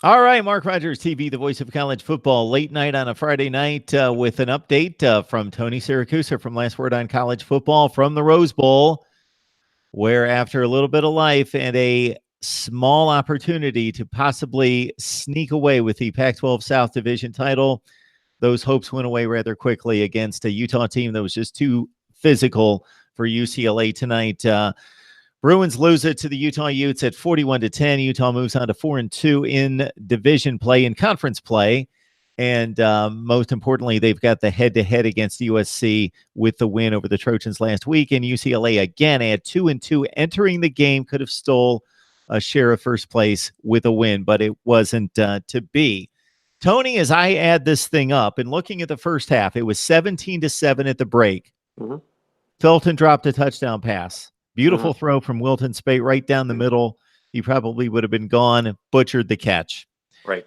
All right, Mark Rogers TV, the voice of college football, late night on a Friday night with an update from Tony Siracusa from Last Word on College Football from the Rose Bowl, where after a little bit of life and a small opportunity to possibly sneak away with the Pac-12 South Division title, those hopes went away rather quickly against a Utah team that was just too physical for UCLA tonight. Bruins lose it to the Utah Utes at 41-10. Utah moves on to 4-2 in division play, in conference play. And most importantly, they've got the head-to-head against USC with the win over the Trojans last week. And UCLA again at 2-2, entering the game, could have stole a share of first place with a win, but it wasn't to be. Tony, as I add this thing up and looking at the first half, it was 17-7 at the break. Mm-hmm. Felton dropped a touchdown pass. Beautiful Mm-hmm. throw from Wilton Spate right down the middle. He probably would have been gone, butchered the catch. Right.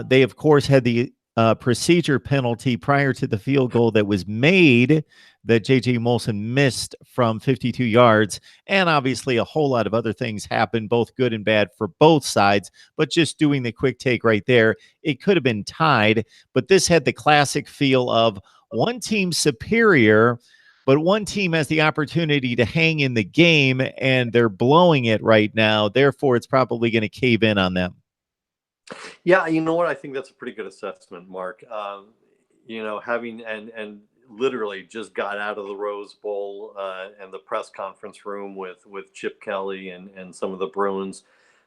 They, of course, had the procedure penalty prior to the field goal that was made that J.J. Molson missed from 52 yards. And obviously a whole lot of other things happened, both good and bad for both sides. But just doing the quick take right there, it could have been tied. But this had the classic feel of one team superior, but one team has the opportunity to hang in the game, and they're blowing it right now. Therefore, it's probably going to cave in on them. Yeah, you know what? I think that's a pretty good assessment, Mark. Having and literally just got out of the Rose Bowl and the press conference room with Chip Kelly and some of the Bruins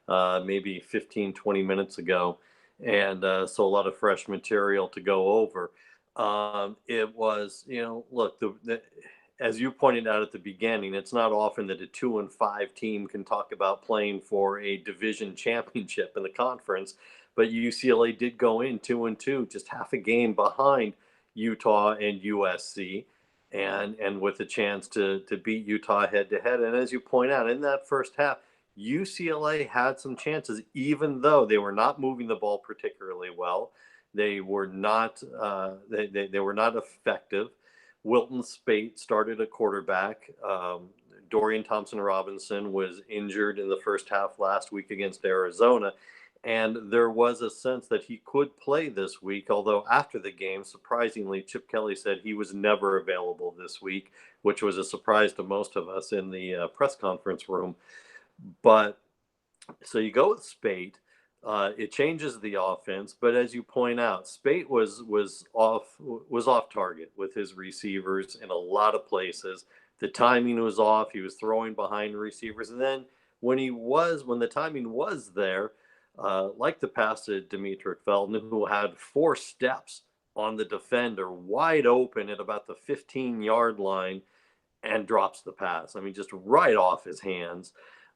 maybe 15, 20 minutes ago. And so a lot of fresh material to go over. It was, look, as you pointed out at the beginning, it's not often that a 2-5 team can talk about playing for a division championship in the conference, but UCLA did go in 2-2, just half a game behind Utah and USC, and with a chance to beat Utah head to head. And as you point out, in that first half, UCLA had some chances, even though they were not moving the ball particularly well. They were not they were not effective. Wilton Spate started at quarterback. Dorian Thompson-Robinson was injured in the first half last week against Arizona. And there was a sense that he could play this week, although after the game, surprisingly, Chip Kelly said he was never available this week, which was a surprise to most of us in the press conference room. But so you go with Spate. It changes the offense, but as you point out, Spate was off target with his receivers in a lot of places. The timing was off. He was throwing behind receivers, and then when the timing was there, like the pass to Demetric Felton, who had 4 steps on the defender wide open at about the 15-yard line and drops the pass. I mean, just right off his hands.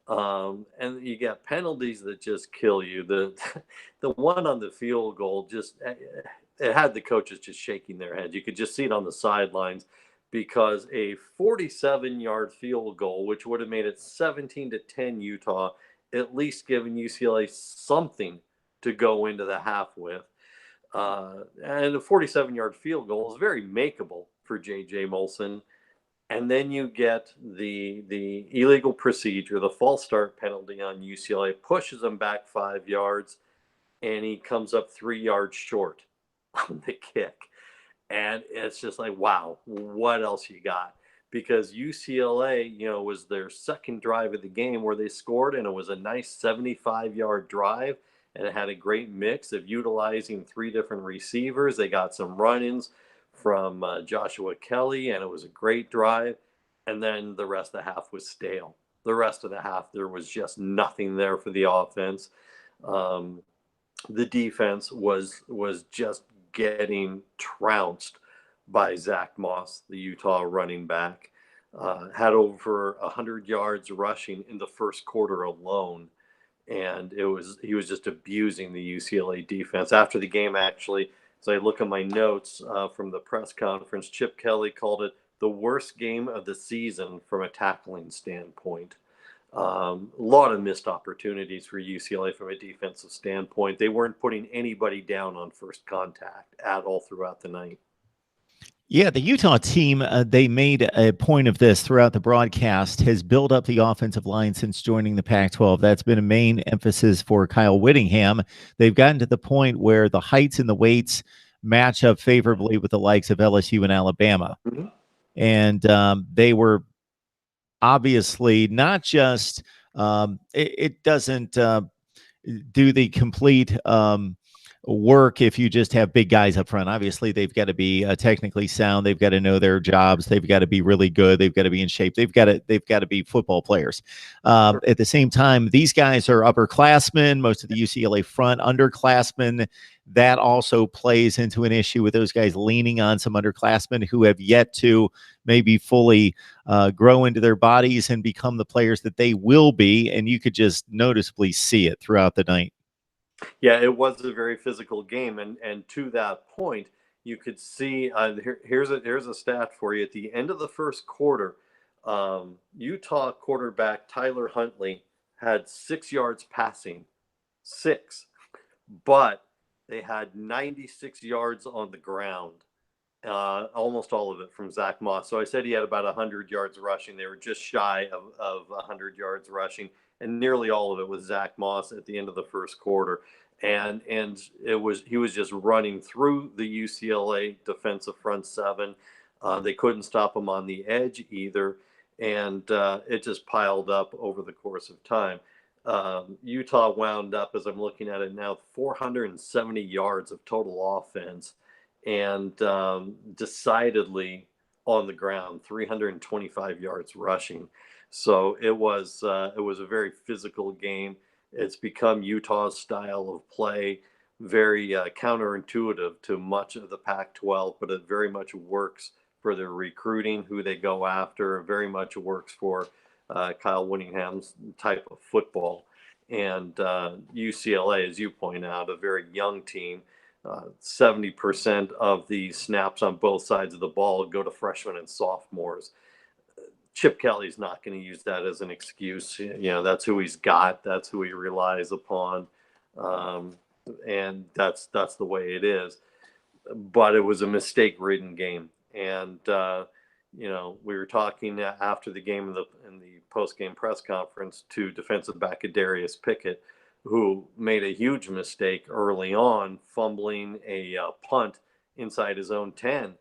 And you get penalties that just kill you. The one on the field goal, just it had the coaches just shaking their heads. You could just see it on the sidelines, because a 47-yard field goal, which would have made it 17-10 Utah, at least giving UCLA something to go into the half with. And a 47-yard field goal is very makeable for J.J. Molson. And then you get the illegal procedure, the false start penalty on UCLA, pushes him back 5 yards, and he comes up 3 yards short on the kick. And it's just like, wow, what else you got? Because UCLA, was their second drive of the game where they scored, and it was a nice 75-yard drive, and it had a great mix of utilizing 3 different receivers. They got some run-ins from Joshua Kelly, and it was a great drive. And then the rest of the half was stale. The rest of the half, there was just nothing there for the offense. The defense was just getting trounced by Zach Moss, the Utah running back. Had over 100 yards rushing in the first quarter alone. And he was just abusing the UCLA defense. After the game, actually, as I look at my notes from the press conference, Chip Kelly called it the worst game of the season from a tackling standpoint. A lot of missed opportunities for UCLA from a defensive standpoint. They weren't putting anybody down on first contact at all throughout the night. Yeah, the Utah team, they made a point of this throughout the broadcast, has built up the offensive line since joining the Pac 12. That's been a main emphasis for Kyle Whittingham. They've gotten to the point where the heights and the weights match up favorably with the likes of LSU and Alabama. Mhm. And they were obviously not just, it doesn't do the complete work if you just have big guys up front. Obviously, they've got to be technically sound. They've got to know their jobs. They've got to be really good. They've got to be in shape. They've got to be football players. At the same time, these guys are upperclassmen. Most of the UCLA front underclassmen. That also plays into an issue with those guys leaning on some underclassmen who have yet to maybe fully grow into their bodies and become the players that they will be. And you could just noticeably see it throughout the night. Yeah, it was a very physical game, and to that point, you could see. Here's a stat for you. At the end of the first quarter, Utah quarterback Tyler Huntley had 6 yards passing, six, but they had 96 yards on the ground. Almost all of it from Zach Moss. So I said he had about 100 yards rushing. They were just shy of 100 yards rushing, and nearly all of it was Zach Moss at the end of the first quarter. And he was just running through the UCLA defensive front seven. They couldn't stop him on the edge either, and it just piled up over the course of time. Utah wound up, as I'm looking at it now, 470 yards of total offense, and decidedly on the ground, 325 yards rushing. So it was a very physical game. It's become Utah's style of play, very counterintuitive to much of the Pac-12, but it very much works for their recruiting, who they go after. It very much works for Kyle Whittingham's type of football. And UCLA, as you point out, a very young team. 70% of the snaps on both sides of the ball go to freshmen and sophomores. Chip Kelly's not going to use that as an excuse. You know, that's who he's got. That's who he relies upon. And that's the way it is. But it was a mistake-ridden game. And, you know, we were talking after the game in the post-game press conference to defensive back Darius Pickett, who made a huge mistake early on, fumbling a punt inside his own 10.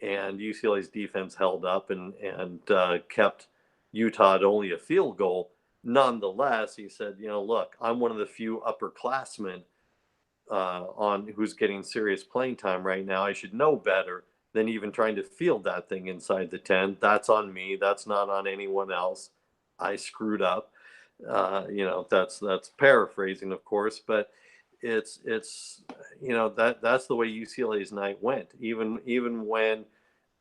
And UCLA's defense held up and kept Utah at only a field goal. Nonetheless, he said, you know, look, I'm one of the few upperclassmen on who's getting serious playing time right now. I should know better than even trying to field that thing inside the 10. That's on me. That's not on anyone else. I screwed up. You know, that's paraphrasing, of course, but it's you know, that's the way UCLA's night went. Even when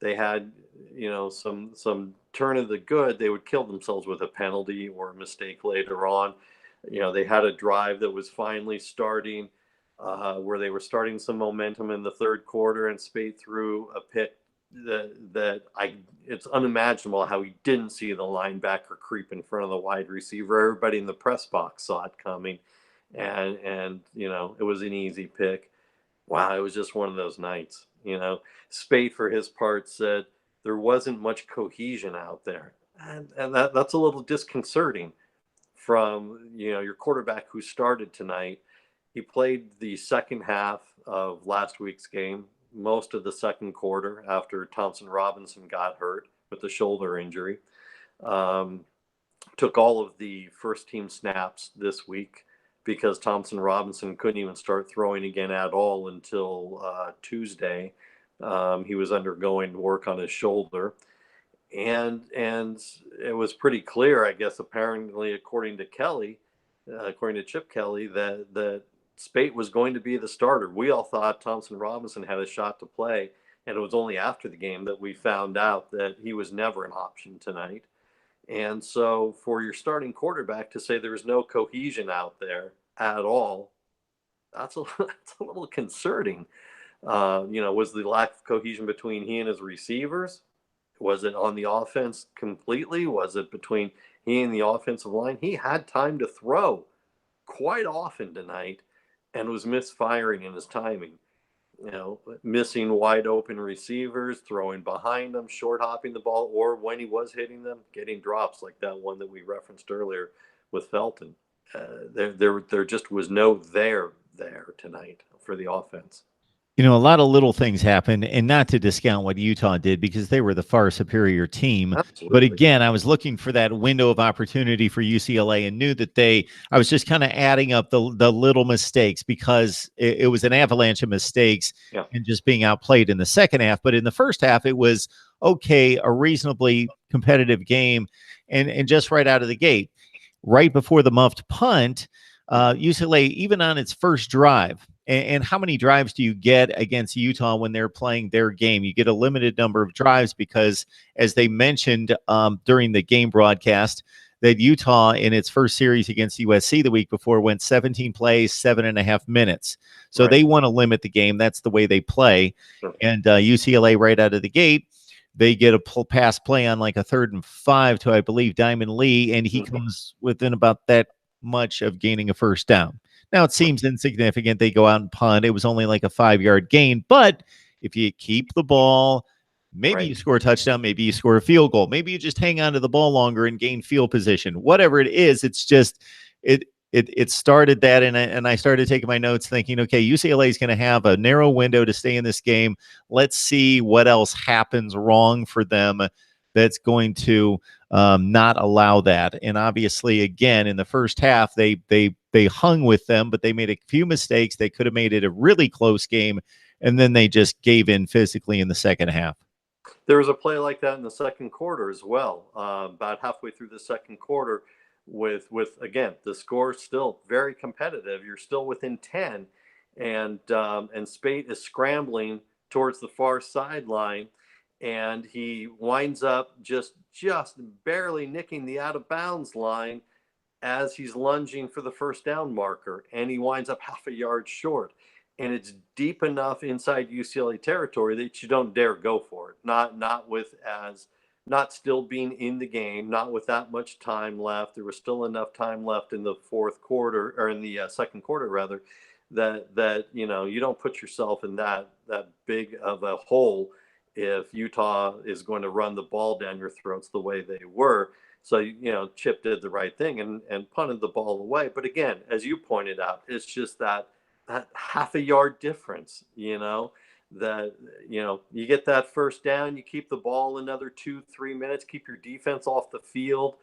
they had, you know, some turn of the good, they would kill themselves with a penalty or a mistake later on. You know, they had a drive that was finally starting, where they were starting some momentum in the third quarter, and Spate threw a pick it's unimaginable how he didn't see the linebacker creep in front of the wide receiver. Everybody in the press box saw it coming, and you know, it was an easy pick. Wow, it was just one of those nights. You know, Spate for his part said there wasn't much cohesion out there, and that's a little disconcerting from, you know, your quarterback who started tonight. He played the second half of last week's game, most of the second quarter after Thompson Robinson got hurt with the shoulder injury. Um, Took all of the first team snaps this week because Thompson Robinson couldn't even start throwing again at all until Tuesday. He was undergoing work on his shoulder. And it was pretty clear, I guess, apparently, according to according to Chip Kelly, that Spate was going to be the starter. We all thought Thompson Robinson had a shot to play, and it was only after the game that we found out that he was never an option tonight. And so, for your starting quarterback to say there's no cohesion out there at all, that's a little concerning. You know, was the lack of cohesion between he and his receivers? Was it on the offense completely? Was it between he and the offensive line? He had time to throw quite often tonight and was misfiring in his timing. missing wide open receivers, throwing behind them, short hopping the ball, or when he was hitting them, getting drops like that one that we referenced earlier with Felton. There just was no there tonight for the offense. A lot of little things happened, and not to discount what Utah did because they were the far superior team. But Absolutely. again, I was looking for that window of opportunity for UCLA and knew that I was just kind of adding up the little mistakes because it was an avalanche of mistakes Yeah. and just being outplayed in the second half. But in the first half, it was okay, a reasonably competitive game, and just right out of the gate, right before the muffed punt, UCLA, even on its first drive, and how many drives do you get against Utah when they're playing their game? You get a limited number of drives because, as they mentioned during the game broadcast, that Utah in its first series against USC the week before went 17 plays, 7.5 minutes. So Right. they want to limit the game. That's the way they play. Sure. And UCLA right out of the gate, they get a pass play on like a 3rd and 5 to, I believe, Diamond Lee, and he comes within about that much of gaining a first down. Now it seems insignificant. They go out and punt. It was only like a 5-yard gain, but if you keep the ball, maybe you score a touchdown, maybe you score a field goal, maybe you just hang on to the ball longer and gain field position. Whatever it is, it's just it started that, and I started taking my notes thinking, okay, UCLA is going to have a narrow window to stay in this game. Let's see what else happens wrong for them that's going to not allow that. And obviously, again, in the first half, they hung with them, but they made a few mistakes. They could have made it a really close game, and then they just gave in physically in the second half. There was a play like that in the second quarter as well. About halfway through the second quarter, with again the score still very competitive. You're still within 10, and Spate is scrambling towards the far sideline, and he winds up just barely nicking the out of bounds line as he's lunging for the first down marker, and he winds up half a yard short. And it's deep enough inside UCLA territory that you don't dare go for it. Not still being in the game, not with that much time left. There was still enough time left in the fourth quarter, or in the second quarter rather, that you don't put yourself in that big of a hole if Utah is going to run the ball down your throats the way they were. So, Chip did the right thing and punted the ball away. But again, as you pointed out, it's just that half a yard difference, that, you get that first down, you keep the ball another 2-3 minutes, keep your defense off the field,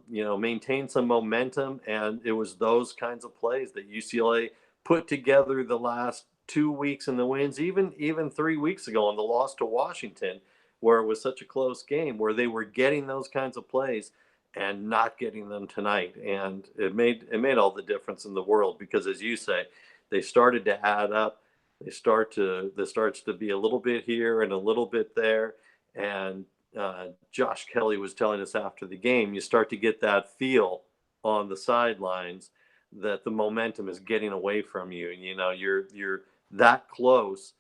maintain some momentum. And it was those kinds of plays that UCLA put together the last 2 weeks in the wins, even 3 weeks ago on the loss to Washington, where it was such a close game, where they were getting those kinds of plays and not getting them tonight. And it made all the difference in the world, because as you say, they started to add up. There starts to be a little bit here and a little bit there. And Josh Kelly was telling us after the game, you start to get that feel on the sidelines that the momentum is getting away from you. You're that close,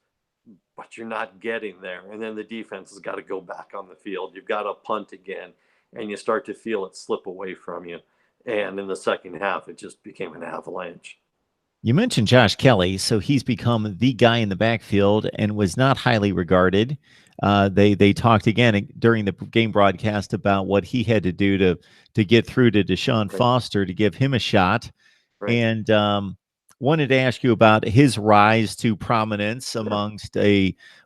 but you're not getting there. And then the defense has got to go back on the field. You've got to punt again, and you start to feel it slip away from you. And in the second half, it just became an avalanche. You mentioned Josh Kelly, so he's become the guy in the backfield and was not highly regarded. They talked again during the game broadcast about what he had to do to get through to Deshaun Foster to give him a shot, Right. and wanted to ask you about his rise to prominence amongst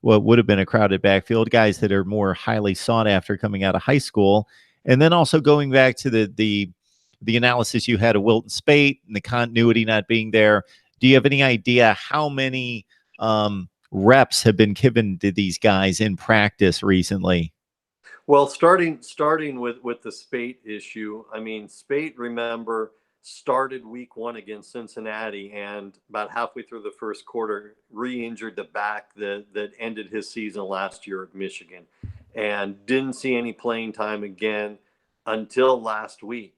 what would have been a crowded backfield, guys that are more highly sought after coming out of high school, and then also going back to the analysis you had of Wilton Spate and the continuity not being there. Do you have any idea how many reps have been given to these guys in practice recently? Well, starting with the Spate issue, I mean, Spate, remember, started week 1 against Cincinnati, and about halfway through the first quarter, re-injured the back that ended his season last year at Michigan, and didn't see any playing time again until last week.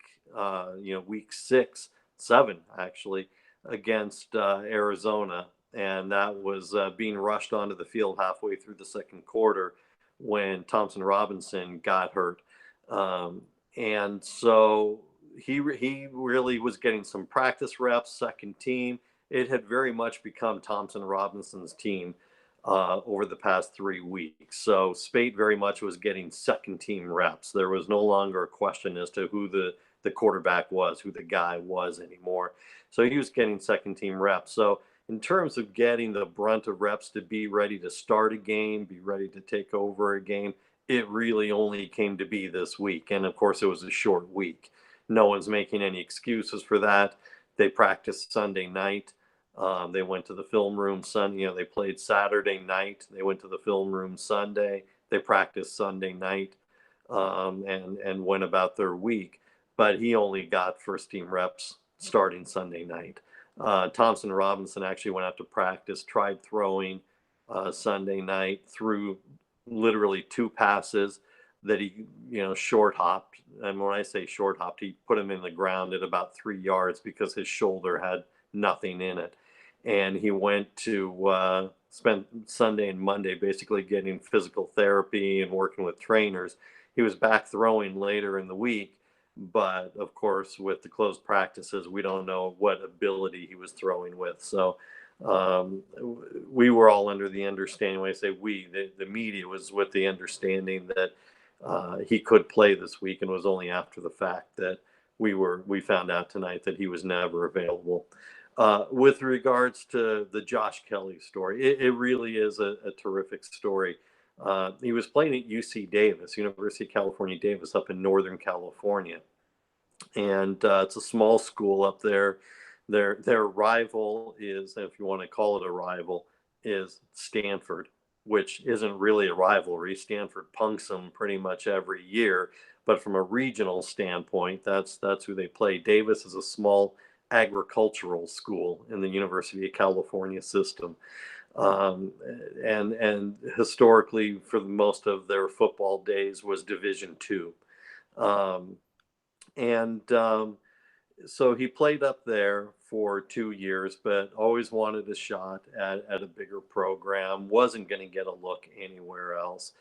Week 6, 7 actually, against Arizona, and that was being rushed onto the field halfway through the second quarter when Thompson Robinson got hurt. And so he really was getting some practice reps, second team, it had very much become Thompson Robinson's team over the past 3 weeks. So Spate very much was getting second team reps. There was no longer a question as to who the quarterback was, who the guy was anymore. So he was getting second team reps. So in terms of getting the brunt of reps to be ready to start a game, be ready to take over a game, it really only came to be this week. And of course, it was a short week. No one's making any excuses for that. They practiced Sunday night. They went to the film room Sunday. They played Saturday night. They went to the film room Sunday. They practiced Sunday night, and went about their week. But he only got first team reps starting Sunday night. Thompson Robinson actually went out to practice, tried throwing Sunday night, threw literally 2 passes that he, short hopped. And when I say short hopped, he put him in the ground at about 3 yards because his shoulder had nothing in it. And he went to spend Sunday and Monday basically getting physical therapy and working with trainers. He was back throwing later in the week, but of course, with the closed practices, we don't know what ability he was throwing with. So we were all under the understanding, when I say we, the media was with the understanding that he could play this week, and it was only after the fact that we found out tonight that he was never available. With regards to the Josh Kelly story, it really is a terrific story. He was playing at UC Davis, University of California, Davis, up in Northern California, and it's a small school up there. Their rival is, if you want to call it a rival, is Stanford, which isn't really a rivalry. Stanford punks them pretty much every year, but from a regional standpoint, that's who they play. Davis is a small agricultural school in the University of California system, and historically, for most of their football days, was Division II. Um, and So he played up there for 2 years, but always wanted a shot at a bigger program, wasn't going to get a look anywhere else.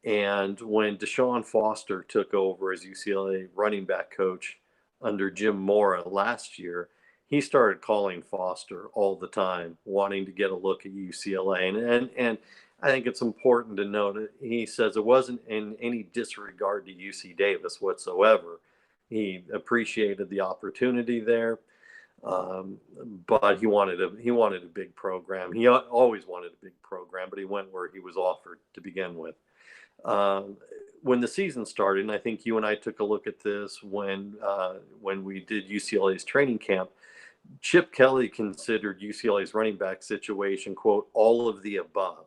And when Deshaun Foster took over as UCLA running back coach under Jim Mora last year, he started calling Foster all the time, wanting to get a look at UCLA. And I think it's important to note that he says it wasn't in any disregard to UC Davis whatsoever. He appreciated the opportunity there, um, but he wanted a big program. He always wanted a big program, but he went where he was offered to begin with. Um, when the season started, and I think you and I took a look at this when we did UCLA's training camp, Chip Kelly considered UCLA's running back situation, quote, all of the above.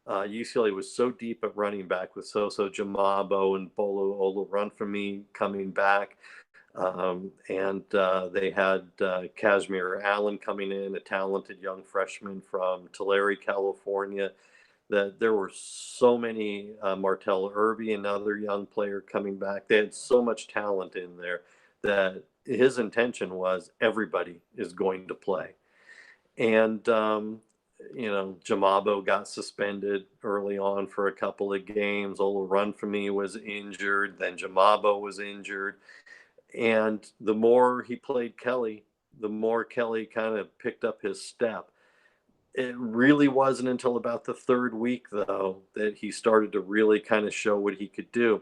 UCLA was so deep at running back with Soso Jamabo and Bolo Olorunfemi coming back. And they had Kashmir Allen coming in, a talented young freshman from Tulare, California. That there were so many, Martell Irby, another young player coming back. They had so much talent in there that his intention was everybody is going to play. And Jamabo got suspended early on for a couple of games. Ola Run for Me was injured. Then Jamabo was injured. And the more he played Kelly, the more Kelly kind of picked up his step. It really wasn't until about the third week, though, that he started to really kind of show what he could do.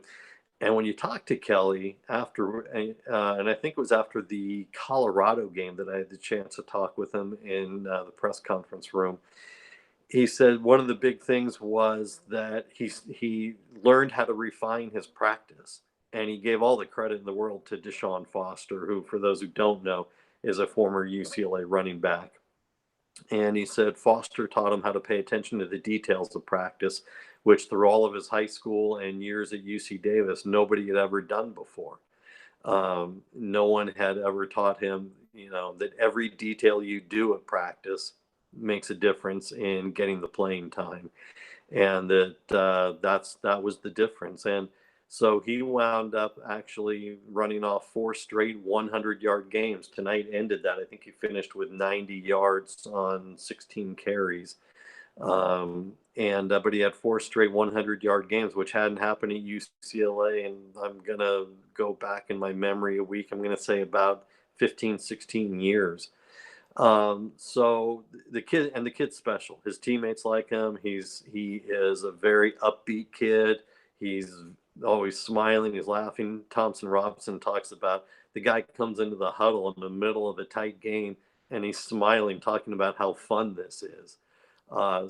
And when you talk to Kelly after, and I think it was after the Colorado game that I had the chance to talk with him in the press conference room, he said one of the big things was that he learned how to refine his practice, and he gave all the credit in the world to Deshaun Foster, who, for those who don't know, is a former UCLA running back. And he said Foster taught him how to pay attention to the details of practice, which through all of his high school and years at UC Davis, nobody had ever done before. No one had ever taught him, that every detail you do at practice makes a difference in getting the playing time, and that was the difference. And so he wound up actually running off 4 straight 100-yard games. Tonight ended that. I think he finished with 90 yards on 16 carries. And But he had 4 straight 100-yard games, which hadn't happened at UCLA. And I'm gonna go back in my memory a week. I'm gonna say about 15, 16 years. So the kid's special. His teammates like him. He is a very upbeat kid. He's always smiling. He's laughing. Thompson Robinson talks about the guy comes into the huddle in the middle of a tight game and he's smiling, talking about how fun this is.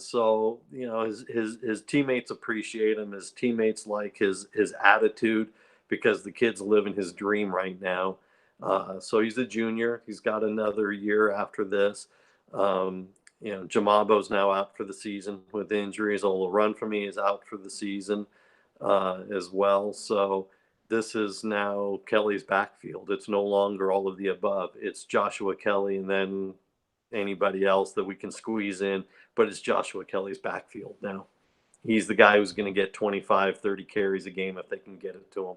So his teammates appreciate him. His teammates like his attitude because the kid's living his dream right now. So he's a junior. He's got another year after this. Um, Jamabo's now out for the season with injuries. Ola Run for me is out for the season as well. So this is now Kelly's backfield. It's no longer all of the above. It's Joshua Kelly and then anybody else that we can squeeze in, but it's Joshua Kelly's backfield now. He's the guy who's going to get 25, 30 carries a game if they can get it to him.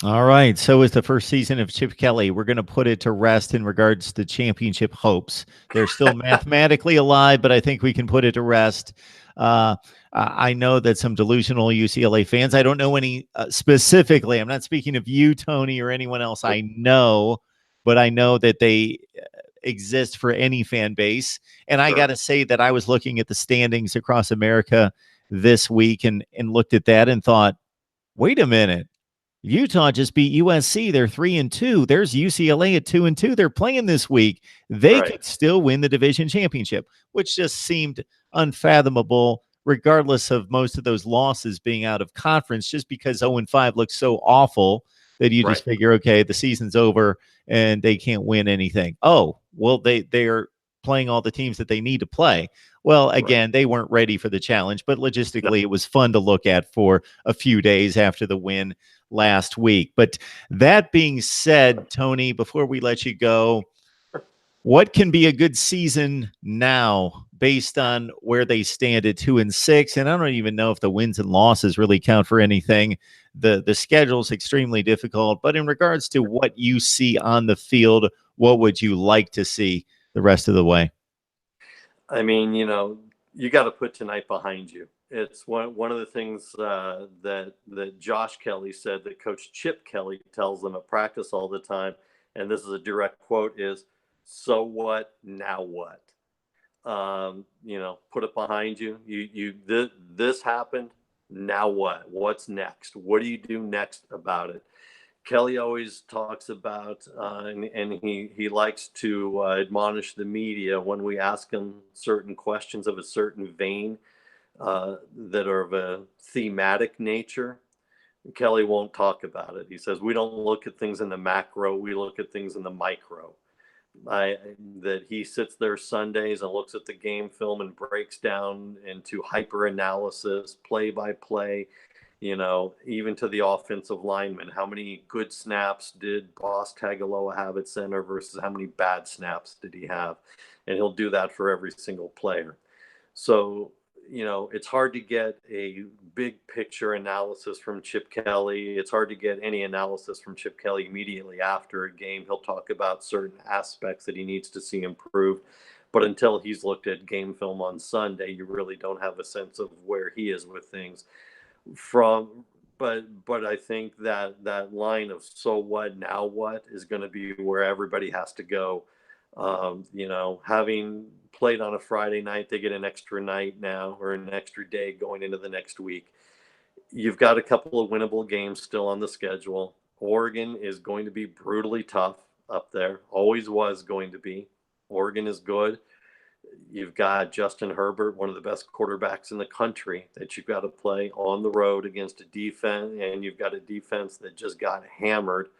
All right. So is the first season of Chip Kelly. We're going to put it to rest in regards to championship hopes. They're still mathematically alive, but I think we can put it to rest. I know that some delusional UCLA fans, I don't know any specifically. I'm not speaking of you, Tony, or anyone else I know, but I know that they exist for any fan base. And I got to say that I was looking at the standings across America this week and looked at that and thought, wait a minute. Utah just beat USC. They're 3-2. There's UCLA at 2-2. They're playing this week. They could still win the division championship, which just seemed unfathomable, regardless of most of those losses being out of conference, just because 0-5 looks so awful that you just figure, okay, the season's over and they can't win anything. Oh, well, they are playing all the teams that they need to play. Well, again, they weren't ready for the challenge, but logistically, it was fun to look at for a few days after the win last week. But that being said, Tony, before we let you go, what can be a good season now based on where they stand at 2-6? And I don't even know if the wins and losses really count for anything. The schedule is extremely difficult. But in regards to what you see on the field, what would you like to see the rest of the way? I mean, you got to put tonight behind you. It's one of the things that Josh Kelly said that Coach Chip Kelly tells them at practice all the time, and this is a direct quote: "Is so what? Now what? Put it behind you. This happened. Now what? What's next? What do you do next about it?" Kelly always talks about, and he likes to admonish the media when we ask him certain questions of a certain vein that are of a thematic nature. Kelly won't talk about it. He says, we don't look at things in the macro, we look at things in the micro. That he sits there Sundays and looks at the game film and breaks down into hyper analysis, play by play, even to the offensive linemen. How many good snaps did Boss Tagaloa have at center versus how many bad snaps did he have? And he'll do that for every single player. So, it's hard to get a big picture analysis from Chip Kelly. It's hard to get any analysis from Chip Kelly immediately after a game. He'll talk about certain aspects that he needs to see improved. But until he's looked at game film on Sunday, you really don't have a sense of where he is with things. But I think that line of so what, now what is going to be where everybody has to go. Having played on a Friday night, they get an extra night now or an extra day going into the next week. You've got a couple of winnable games still on the schedule. Oregon is going to be brutally tough up there. Always was going to be. Oregon is good. You've got Justin Herbert, one of the best quarterbacks in the country, that you've got to play on the road against a defense, and you've got a defense that just got hammered,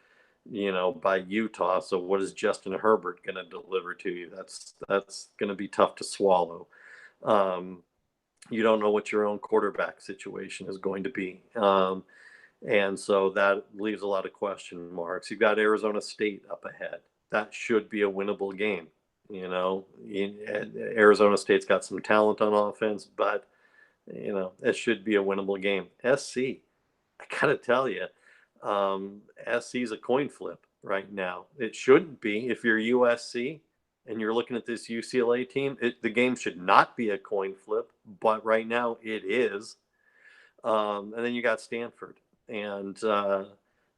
by Utah. So what is Justin Herbert going to deliver to you? That's going to be tough to swallow. You don't know what your own quarterback situation is going to be. And so that leaves a lot of question marks. You've got Arizona State up ahead. That should be a winnable game. Arizona State's got some talent on offense, but it should be a winnable game. SC, I gotta tell you, SC is a coin flip right now. It shouldn't be. If you're USC and you're looking at this UCLA team, the game should not be a coin flip, but right now it is. And then you got Stanford, and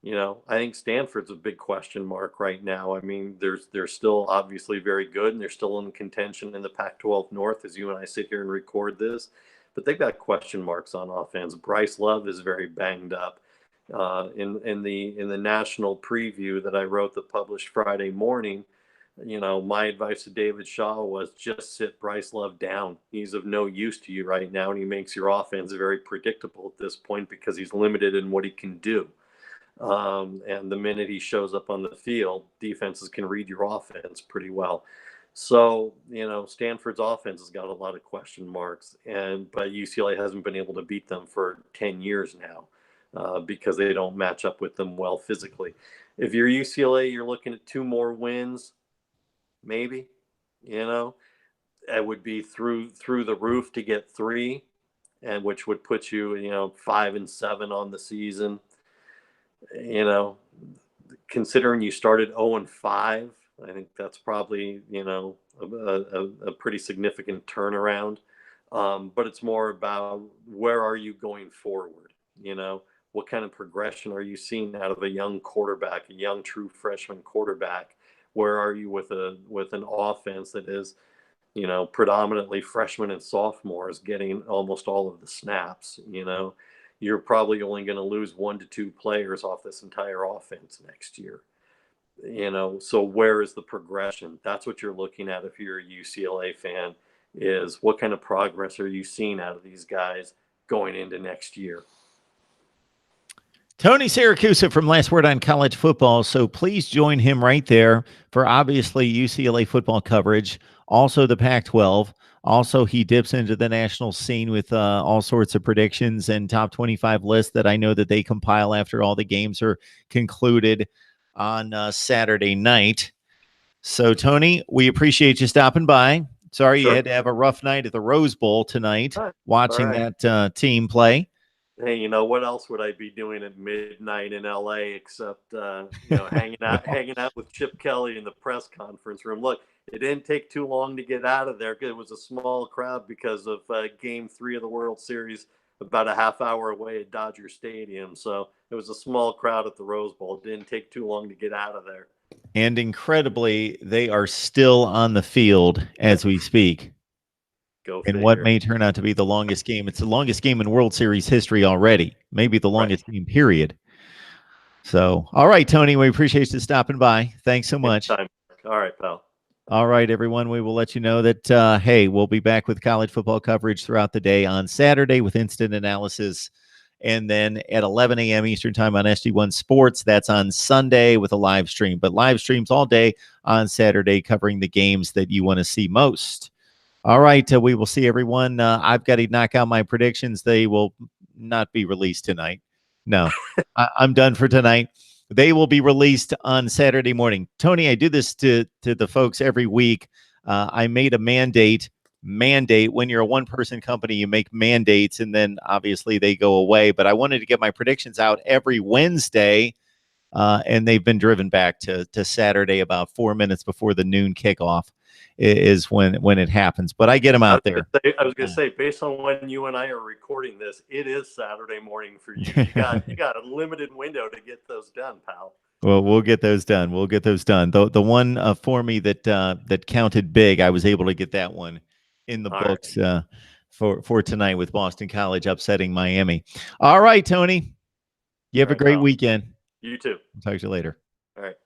I think Stanford's a big question mark right now. I mean, they're still obviously very good, and they're still in contention in the Pac-12 North as you and I sit here and record this. But they've got question marks on offense. Bryce Love is very banged up. In the national preview that I wrote that published Friday morning, my advice to David Shaw was just sit Bryce Love down. He's of no use to you right now, and he makes your offense very predictable at this point because he's limited in what he can do. And the minute he shows up on the field, defenses can read your offense pretty well. So, Stanford's offense has got a lot of question marks, but UCLA hasn't been able to beat them for 10 years now because they don't match up with them well physically. If you're UCLA, you're looking at 2 more wins, maybe. It would be through the roof to get 3, and which would put you, 5-7 on the season. Considering you started 0-5, I think that's probably, a pretty significant turnaround. But it's more about where are you going forward? What kind of progression are you seeing out of a young quarterback, a young true freshman quarterback? Where are you with an offense that is, predominantly freshmen and sophomores getting almost all of the snaps? You're probably only going to lose 1 to 2 players off this entire offense next year. So where is the progression? That's what you're looking at if you're a UCLA fan, is what kind of progress are you seeing out of these guys going into next year? Tony Siracusa from Last Word on College Football. So please join him right there for obviously UCLA football coverage, also the Pac-12. Also, he dips into the national scene with all sorts of predictions and top 25 lists that I know that they compile after all the games are concluded on Saturday night. So, Tony, we appreciate you stopping by. Sorry you had to have a rough night at the Rose Bowl tonight, watching that team play. Hey, what else would I be doing at midnight in LA except hanging out with Chip Kelly in the press conference room? Look, it didn't take too long to get out of there. It was a small crowd because of Game 3 of the World Series, about a half hour away at Dodger Stadium. So it was a small crowd at the Rose Bowl. It didn't take too long to get out of there. And incredibly, they are still on the field as we speak. In what may turn out to be the longest game. It's the longest game in World Series history already. Maybe the longest game, period. So, all right, Tony, we appreciate you stopping by. Thanks so much. Anytime. All right, pal. All right, everyone. We will let you know that, hey, we'll be back with college football coverage throughout the day on Saturday with instant analysis. And then at 11 a.m. Eastern time on SD1 Sports, that's on Sunday with a live stream. But live streams all day on Saturday covering the games that you want to see most. All right, we will see everyone. I've got to knock out my predictions. They will not be released tonight. No, I'm done for tonight. They will be released on Saturday morning. Tony, I do this to the folks every week. I made a mandate. When you're a one-person company, you make mandates, and then obviously they go away. But I wanted to get my predictions out every Wednesday, and they've been driven back to Saturday about 4 minutes before the noon kickoff. Is when it happens, but I get them out there. I was going to say, based on when you and I are recording this, it is Saturday morning for you. You got a limited window to get those done, pal. Well, we'll get those done. The one for me that counted big, I was able to get that one in the books for tonight with Boston College upsetting Miami. All right, Tony, you have a great weekend. You too. I'll talk to you later. All right.